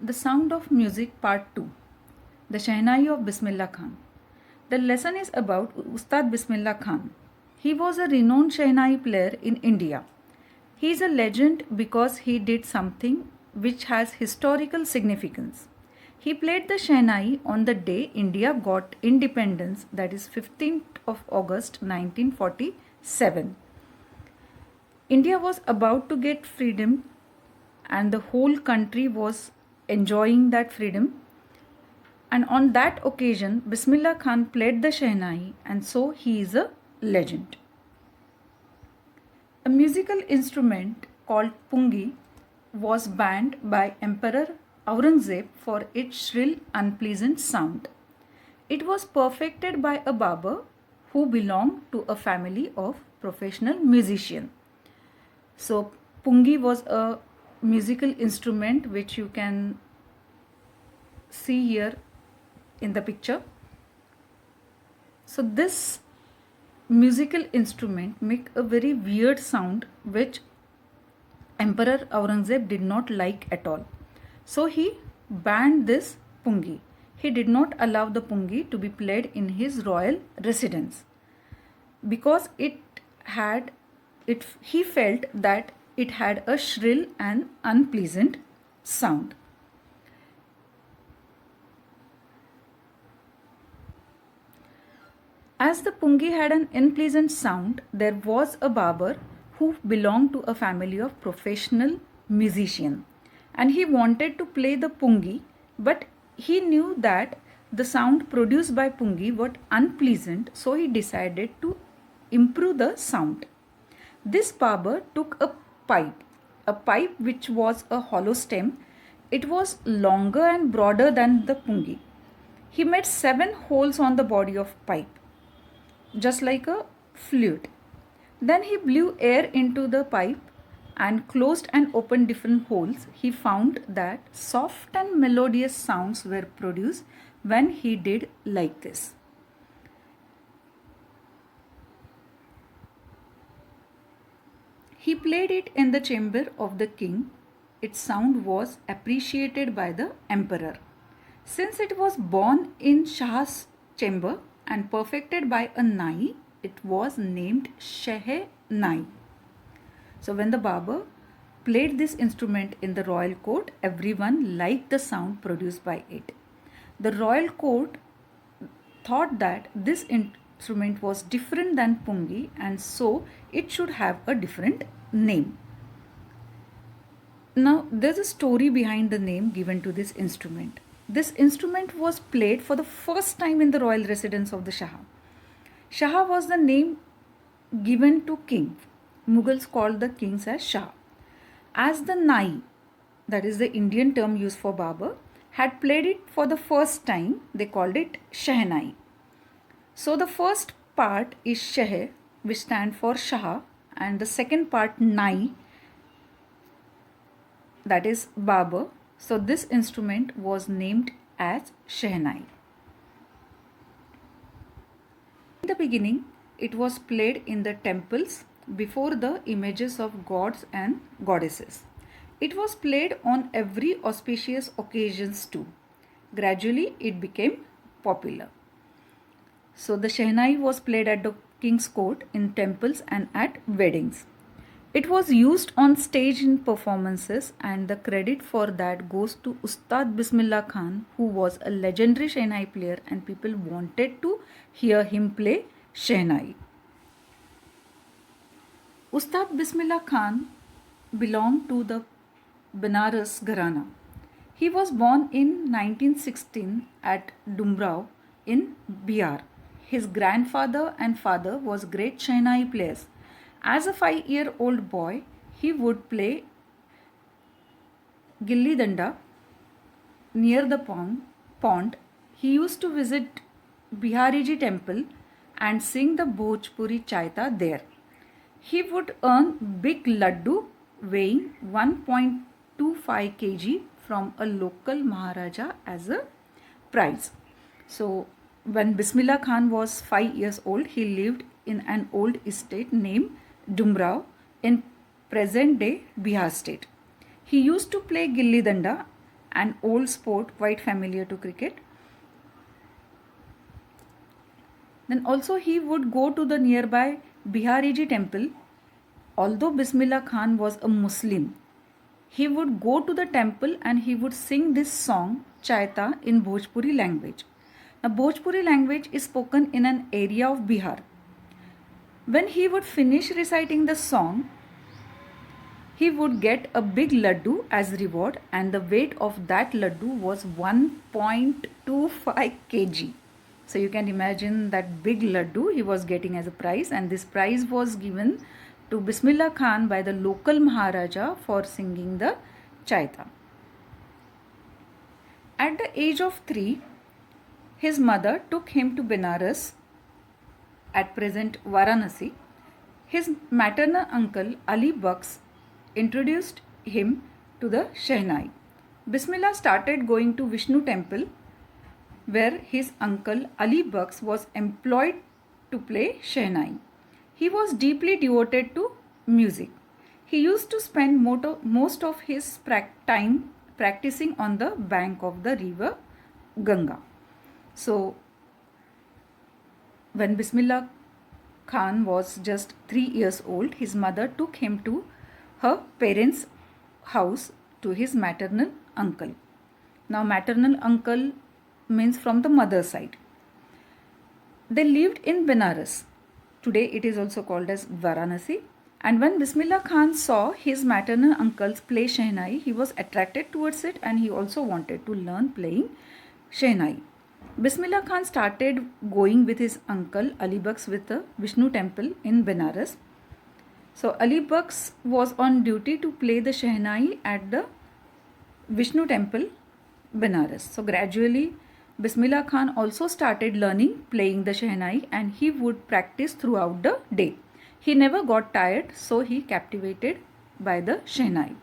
The Sound of Music Part 2, The Shehnai of Bismillah Khan. The lesson is about Ustad Bismillah Khan. He was a renowned Shehnai player in India. He is a legend because he did something which has historical significance. He played the Shehnai on the day India got independence, that is 15th of August 1947. India was about to get freedom and the whole country was enjoying that freedom. And on that occasion, Bismillah Khan played the Shehnai, and so he is a legend. A musical instrument called pungi was banned by Emperor Aurangzeb for its shrill, unpleasant sound. It was perfected by a barber who belonged to a family of professional musicians. So, pungi was a musical instrument which you can see here in the picture. So this musical instrument make a very weird sound which Emperor Aurangzeb did not like at all. So he banned this pungi. He did not allow the pungi to be played in his royal residence because he felt that it had a shrill and unpleasant sound. As the pungi had an unpleasant sound, there was a barber who belonged to a family of professional musicians, and he wanted to play the pungi, but he knew that the sound produced by pungi was unpleasant, so he decided to improve the sound. This barber took a pipe which was a hollow stem. It was longer and broader than the pungi. He made 7 holes on the body of pipe, just like a flute. Then he blew air into the pipe and closed and opened different holes. He found that soft and melodious sounds were produced when he did like this. He played it in the chamber of the king. Its sound was appreciated by the emperor. Since it was born in Shah's chamber and perfected by a Nai, it was named Shehnai. So when the barber played this instrument in the royal court, everyone liked the sound produced by it. The royal court thought that this instrument was different than pungi, and so it should have a different name. Now there's a story behind the name given to this instrument. This instrument was played for the first time in the royal residence of the Shah. Shah was the name given to king. Mughals called the kings as Shah. As the Nai, that is the Indian term used for barber, had played it for the first time, they called it Shehnai. So the first part is Sheh, which stands for Shah, and the second part Nai, that is barber. So this instrument was named as Shehnai. In the beginning, it was played in the temples before the images of gods and goddesses. It was played on every auspicious occasions too. Gradually, it became popular. So the Shehnai was played at the king's court, in temples and at weddings. It was used on stage in performances, and the credit for that goes to Ustad Bismillah Khan, who was a legendary Shehnai player and people wanted to hear him play Shehnai. Ustad Bismillah Khan belonged to the Banaras Gharana. He was born in 1916 at Dumrao in Bihar. His grandfather and father was great Shehnai players. As a 5-year-old boy, he would play Gilli Danda near the pond. He used to visit Bihariji temple and sing the Bhojpuri Chaita there. He would earn big laddu weighing 1.25 kg from a local Maharaja as a prize. So when Bismillah Khan was 5 years old, he lived in an old estate named Dumrao in present day Bihar state. He used to play Gilli Danda an old sport quite familiar to cricket. Then also he would go to the nearby Bihariji temple. Although Bismillah Khan was a Muslim, he would go to the temple and he would sing this song Chaita in Bhojpuri language. Now Bhojpuri language is spoken in an area of Bihar. When he would finish reciting the song, he would get a big laddu as reward, and the weight of that laddu was 1.25 kg. So you can imagine that big laddu he was getting as a prize, and this prize was given to Bismillah Khan by the local Maharaja for singing the Chaita. At the age of 3, his mother took him to Benares, at present Varanasi. His maternal uncle Ali Bux introduced him to the Shehnai. Bismillah started going to Vishnu temple, where his uncle Ali Bux was employed to play Shehnai. He was deeply devoted to music. He used to spend most of his time practicing on the bank of the river Ganga. So, when Bismillah Khan was just 3 years old, his mother took him to her parents' house to his maternal uncle. Now, maternal uncle means from the mother's side. They lived in Benares. Today it is also called as Varanasi. And when Bismillah Khan saw his maternal uncles play Shehnai, he was attracted towards it and he also wanted to learn playing Shehnai. Bismillah Khan started going with his uncle Ali Bux with the Vishnu temple in Benares. So Ali Bux was on duty to play the Shehnai at the Vishnu temple, Benares. So gradually Bismillah Khan also started learning playing the Shehnai, and he would practice throughout the day. He never got tired, so he captivated by the Shehnai.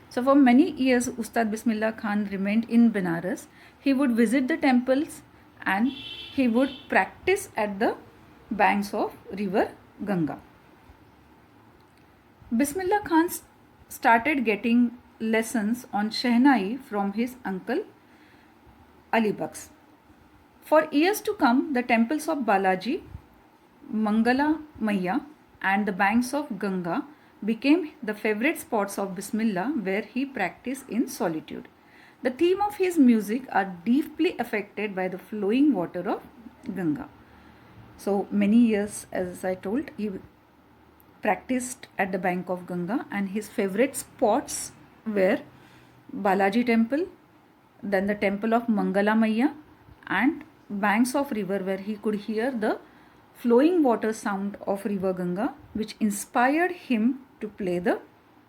So for many years Ustad Bismillah Khan remained in Benares. He would visit the temples and he would practice at the banks of river Ganga. Bismillah Khan started getting lessons on Shehnai from his uncle Ali Bux. For years to come, the temples of Balaji, Mangala Maiya and the banks of Ganga became the favorite spots of Bismillah, where he practiced in solitude. The theme of his music are deeply affected by the flowing water of Ganga. So many years, as I told, he practiced at the bank of Ganga, and his favorite spots were Balaji temple, then the temple of Mangala Maiya and banks of river, where he could hear the flowing water sound of river Ganga, which inspired him to play the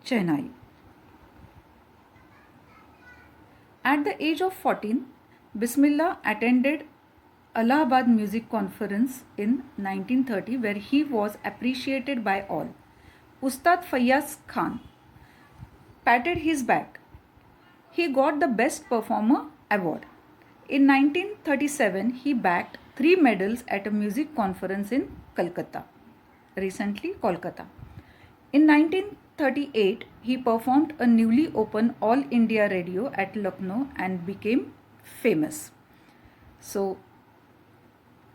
Shehnai. At the age of 14, Bismillah attended Allahabad Music Conference in 1930, where he was appreciated by all. Ustad Fayyaz Khan patted his back. He got the Best Performer award. In 1937, he bagged 3 medals at a music conference in Kolkata. In 1938, he performed a newly opened All India Radio at Lucknow and became famous. So,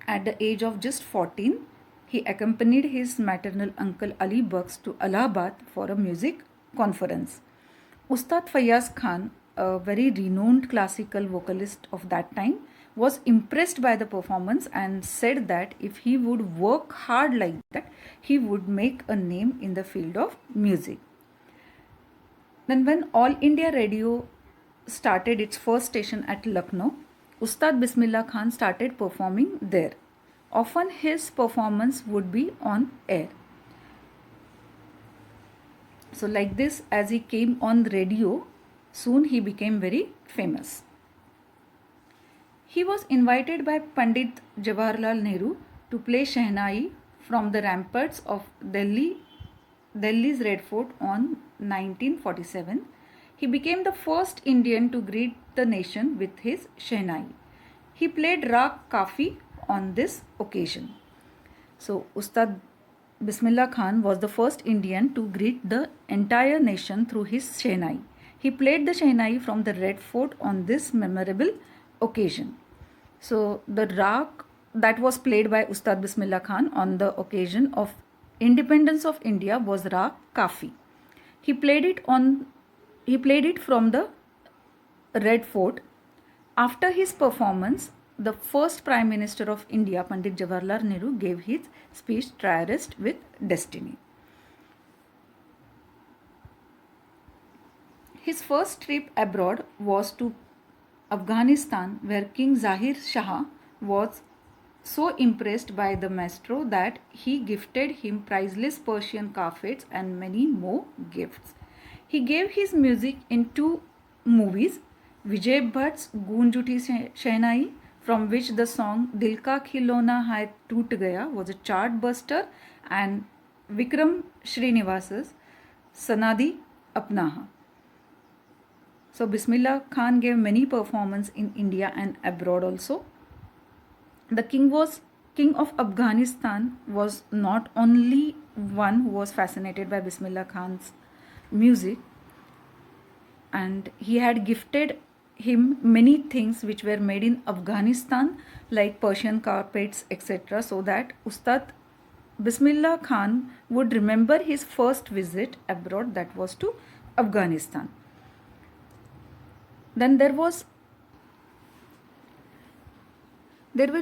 at the age of just 14, he accompanied his maternal uncle Ali Bux to Allahabad for a music conference. Ustad Fayyaz Khan, a very renowned classical vocalist of that time, was impressed by the performance and said that if he would work hard like that, he would make a name in the field of music. Then when All India Radio started its first station at Lucknow, Ustad Bismillah Khan started performing there. Often his performance would be on air. So like this, as he came on radio, soon he became very famous. He was invited by Pandit Jawaharlal Nehru to play Shehnai from the ramparts of Delhi's Red Fort on 1947. He became the first Indian to greet the nation with his Shehnai. He played Rag Kafi on this occasion. So Ustad Bismillah Khan was the first Indian to greet the entire nation through his Shehnai. He played the Shehnai from the Red Fort on this memorable occasion. So the rag that was played by Ustad Bismillah Khan on the occasion of independence of India was rag Kafi. He played it from the Red Fort. After his performance, the first Prime Minister of India, Pandit Jawaharlal Nehru, gave his speech Triarist with Destiny. His first trip abroad was to Afghanistan, where King Zahir Shah was so impressed by the maestro that he gifted him priceless Persian carpets and many more gifts. He gave his music in two movies, Vijay Bhatt's Goonj Uthi Shehnai, from which the song Dil Ka Khilona Hai Toot Gaya was a chart buster, and Vikram Srinivas's Sanadi Apnaha. So Bismillah Khan gave many performances in India and abroad also. The king of Afghanistan was not only one who was fascinated by Bismillah Khan's music, and he had gifted him many things which were made in Afghanistan, like Persian carpets, etc., so that Ustad Bismillah Khan would remember his first visit abroad, that was to Afghanistan. Then there were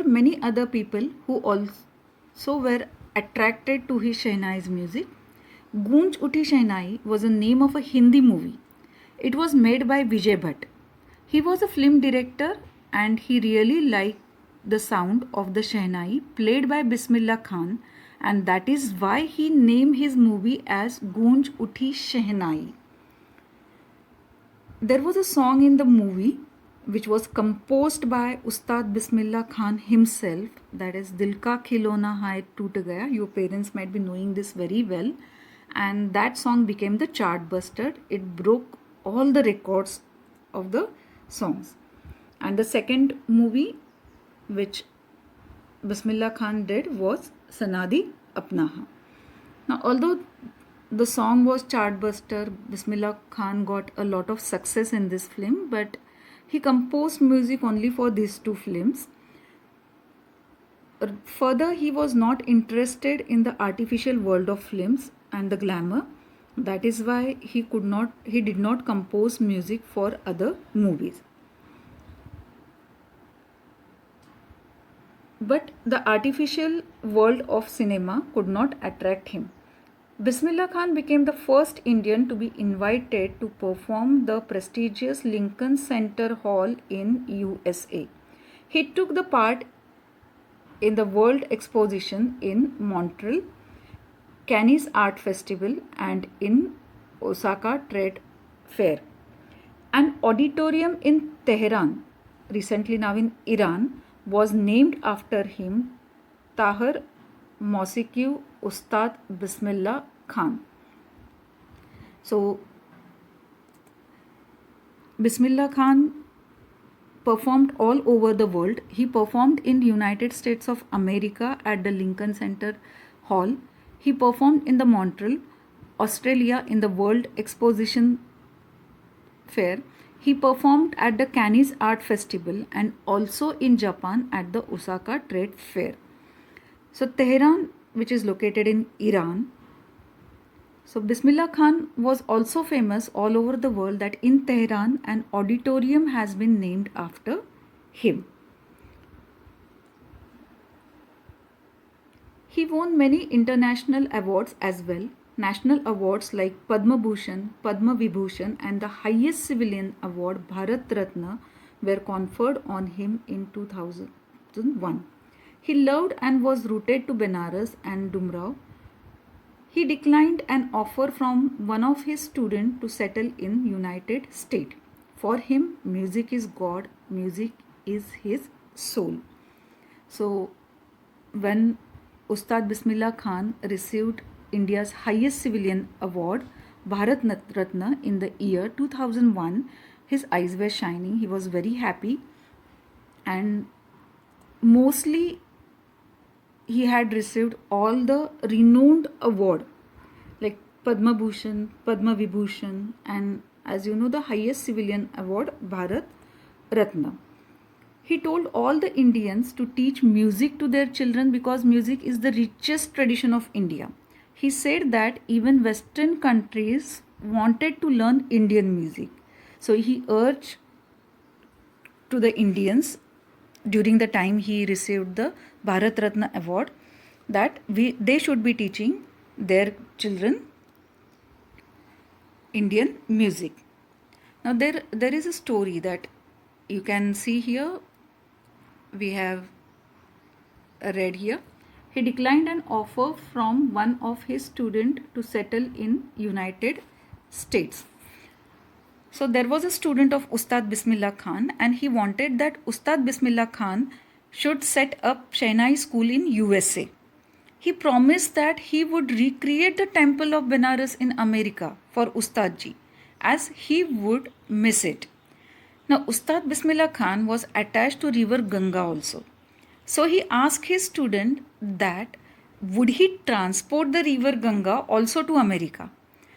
many other people who also were attracted to his Shehnai's music. Goonj Uthi Shehnai was the name of a Hindi movie. It was made by Vijay Bhatt. He was a film director and he really liked the sound of the Shehnai played by Bismillah Khan, and that is why he named his movie as Goonj Uthi Shehnai. There was a song in the movie which was composed by Ustad Bismillah Khan himself, that is Dil Ka Khilona Hai Toot Gaya. Your parents might be knowing this very well, and that song became the chart buster. It broke all the records of the songs. And the second movie which Bismillah Khan did was Sanadi Apnaha. Now, although the song was chartbuster, Bismillah Khan got a lot of success in this film, but he composed music only for these two films. Further, he was not interested in the artificial world of films and the glamour. That is why he did not compose music for other movies. But the artificial world of cinema could not attract him. Bismillah Khan became the first Indian to be invited to perform the prestigious Lincoln Center Hall in USA. He took the part in the World Exposition in Montreal, Cannes Art Festival, and in Osaka Trade Fair. An auditorium in Tehran, recently now in Iran, was named after him, Tahir Mausiqui Ustad Bismillah Khan. So Bismillah Khan performed all over the world. He performed in the United States of America at the Lincoln Center Hall. He performed in the Montreal, Australia in the World Exposition Fair. He performed at the Cannes Art Festival and also in Japan at the Osaka Trade Fair. So Tehran, which is located in Iran. So Bismillah Khan was also famous all over the world that in Tehran an auditorium has been named after him. He won many international awards as well. National awards like Padma Bhushan, Padma Vibhushan, and the highest civilian award Bharat Ratna were conferred on him in 2001. He loved and was rooted to Benares and Dumrao. He declined an offer from one of his students to settle in United States. For him, music is God, music is his soul. So when Ustad Bismillah Khan received India's highest civilian award, Bharat Ratna, in the year 2001, his eyes were shining. He was very happy, and mostly he had received all the renowned award like Padma Bhushan, Padma Vibhushan, and as you know, the highest civilian award, Bharat Ratna. He told all the Indians to teach music to their children because music is the richest tradition of India. He said that even Western countries wanted to learn Indian music. So he urged to the Indians during the time he received the Bharat Ratna award that they should be teaching their children Indian music. Now there is a story that you can see here. We have read here. He declined an offer from one of his students to settle in United States. So there was a student of Ustad Bismillah Khan, and he wanted that Ustad Bismillah Khan should set up Shehnai school in USA. He promised that he would recreate the temple of Benares in America for Ustad ji, as he would miss it. Now Ustad Bismillah Khan was attached to river Ganga also. So he asked his student that would he transport the river Ganga also to America.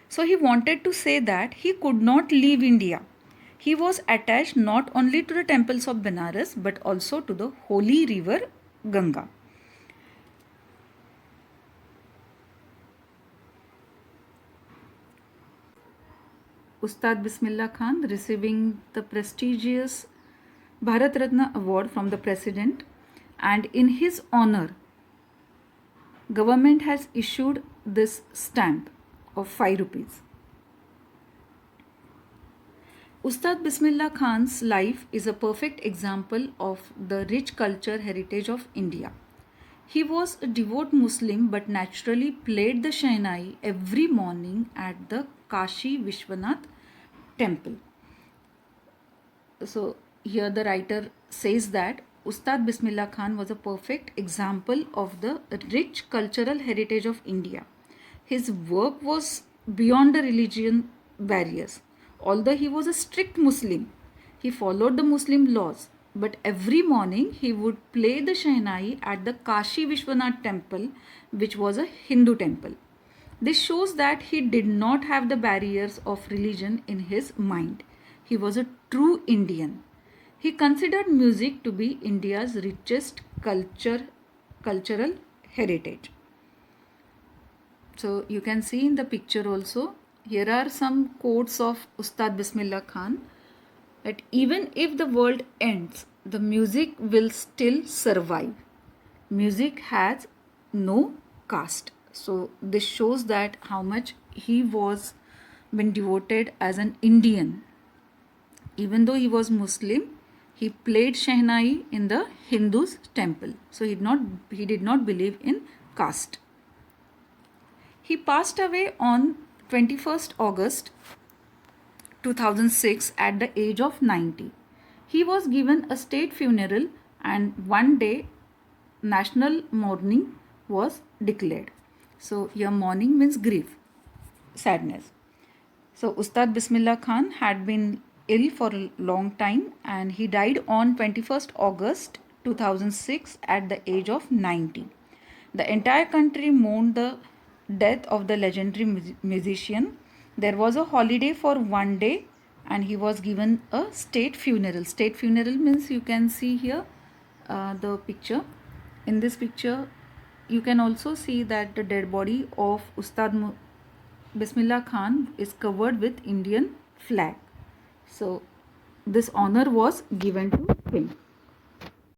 So he wanted to say that he could not leave India. He was attached not only to the temples of Benares but also to the holy river Ganga. Ustad Bismillah Khan receiving the prestigious Bharat Ratna award from the president, and in his honor government has issued this stamp of 5 rupees. Ustad Bismillah Khan's life is a perfect example of the rich culture heritage of India. He was a devout Muslim but naturally played the Shehnai every morning at the Kashi Vishwanath temple. So here the writer says that Ustad Bismillah Khan was a perfect example of the rich cultural heritage of India. His work was beyond the religion barriers. Although he was a strict Muslim, he followed the Muslim laws. But every morning he would play the Shehnai at the Kashi Vishwanath temple, which was a Hindu temple. This shows that he did not have the barriers of religion in his mind. He was a true Indian. He considered music to be India's richest cultural heritage. So you can see in the picture also, here are some quotes of Ustad Bismillah Khan, that even if the world ends, the music will still survive. Music has no caste. So this shows that how much he was been devoted as an Indian. Even though he was Muslim, he played Shehnai in the Hindus' temple. So he did not believe in caste. He passed away on 21st August 2006 at the age of 90. He was given a state funeral and one day national mourning was declared. So here mourning means grief, sadness. So Ustad Bismillah Khan had been ill for a long time and he died on 21st August 2006 at the age of 90. The entire country mourned the death of the legendary musician. There was a holiday for one day and he was given a state funeral. State funeral means you can see here the picture. In this picture you can also see that the dead body of Ustad Bismillah Khan is covered with Indian flag. So this honor was given to him.